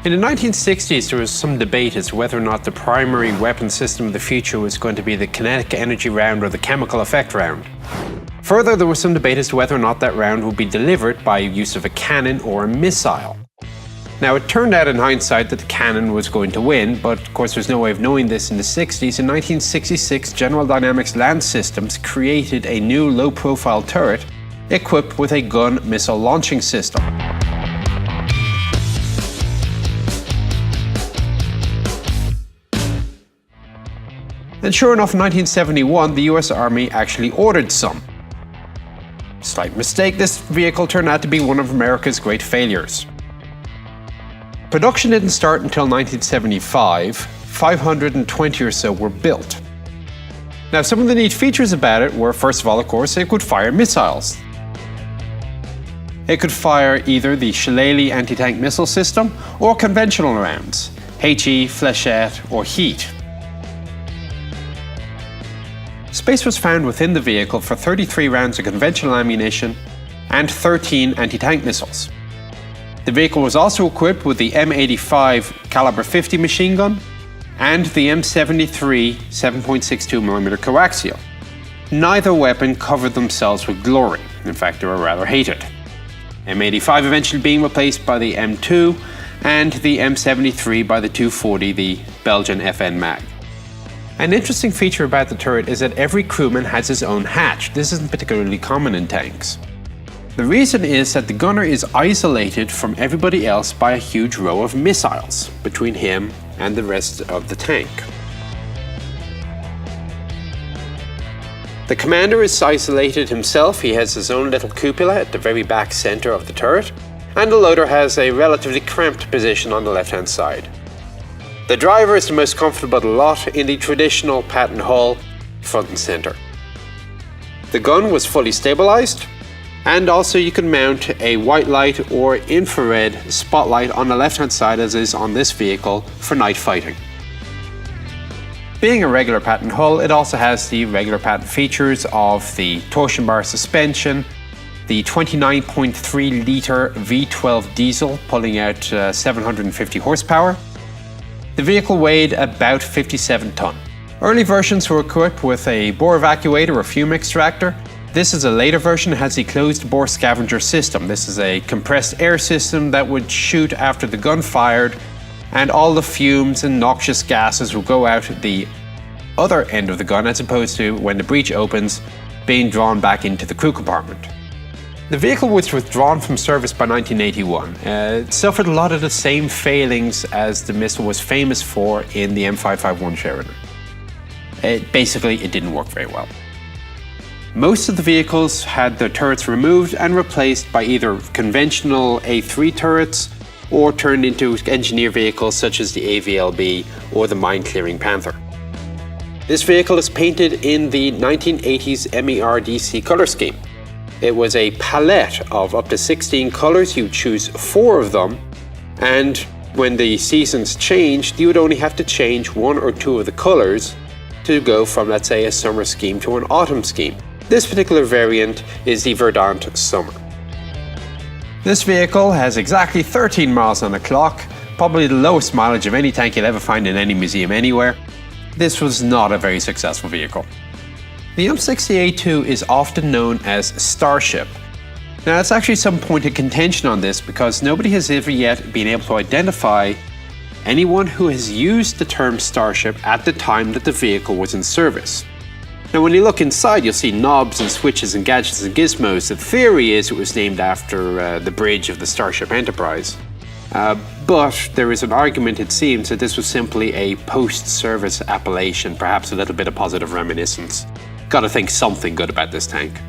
In the 1960s, there was some debate as to whether or not the primary weapon system of the future was going to be the kinetic energy round or the chemical effect round. Further, there was some debate as to whether or not that round would be delivered by use of a cannon or a missile. Now, it turned out in hindsight that the cannon was going to win, but of course there's no way of knowing this in the 60s. In 1966, General Dynamics Land Systems created a new low-profile turret equipped with a gun missile launching system. And sure enough, in 1971, the US Army actually ordered some. Slight mistake, this vehicle turned out to be one of America's great failures. Production didn't start until 1975. 520 or so were built. Now, some of the neat features about it were, first of all, of course, it could fire missiles. It could fire either the Shillelagh anti-tank missile system or conventional rounds, HE, Flechette, or Heat. Space was found within the vehicle for 33 rounds of conventional ammunition and 13 anti-tank missiles. The vehicle was also equipped with the M85 caliber 50 machine gun and the M73 7.62mm coaxial. Neither weapon covered themselves with glory. In fact, they were rather hated. M85 eventually being replaced by the M2 and the M73 by the 240, the Belgian FN Mag. An interesting feature about the turret is that every crewman has his own hatch. This isn't particularly common in tanks. The reason is that the gunner is isolated from everybody else by a huge row of missiles between him and the rest of the tank. The commander is isolated himself. He has his own little cupola at the very back center of the turret, and the loader has a relatively cramped position on the left-hand side. The driver is the most comfortable of the lot in the traditional Patton hull, front and center. The gun was fully stabilized, and also you can mount a white light or infrared spotlight on the left-hand side, as is on this vehicle, for night fighting. Being a regular Patton hull, it also has the regular Patton features of the torsion bar suspension, the 29.3 litre V12 diesel pulling out 750 horsepower. The vehicle weighed about 57 tonne. Early versions were equipped with a bore evacuator or fume extractor. This is a later version. It has the closed bore scavenger system. This is a compressed air system that would shoot after the gun fired, and all the fumes and noxious gases will go out the other end of the gun, as opposed to, when the breech opens, being drawn back into the crew compartment. The vehicle was withdrawn from service by 1981. It suffered a lot of the same failings as the missile was famous for in the M551 Sheridan. It didn't work very well. Most of the vehicles had their turrets removed and replaced by either conventional A3 turrets or turned into engineer vehicles such as the AVLB or the mine-clearing Panther. This vehicle is painted in the 1980s MERDC color scheme. It was a palette of up to 16 colors. You'd choose 4 of them, and when the seasons changed, you would only have to change 1 or 2 of the colors to go from, let's say, a summer scheme to an autumn scheme. This particular variant is the Verdant Summer. This vehicle has exactly 13 miles on the clock, probably the lowest mileage of any tank you'll ever find in any museum anywhere. This was not a very successful vehicle. The M60A2 is often known as Starship. Now, there's actually some point of contention on this because nobody has ever yet been able to identify anyone who has used the term Starship at the time that the vehicle was in service. Now, when you look inside, you'll see knobs and switches and gadgets and gizmos. The theory is it was named after the bridge of the Starship Enterprise. But there is an argument, it seems, that this was simply a post-service appellation, perhaps a little bit of positive reminiscence. Gotta think something good about this tank.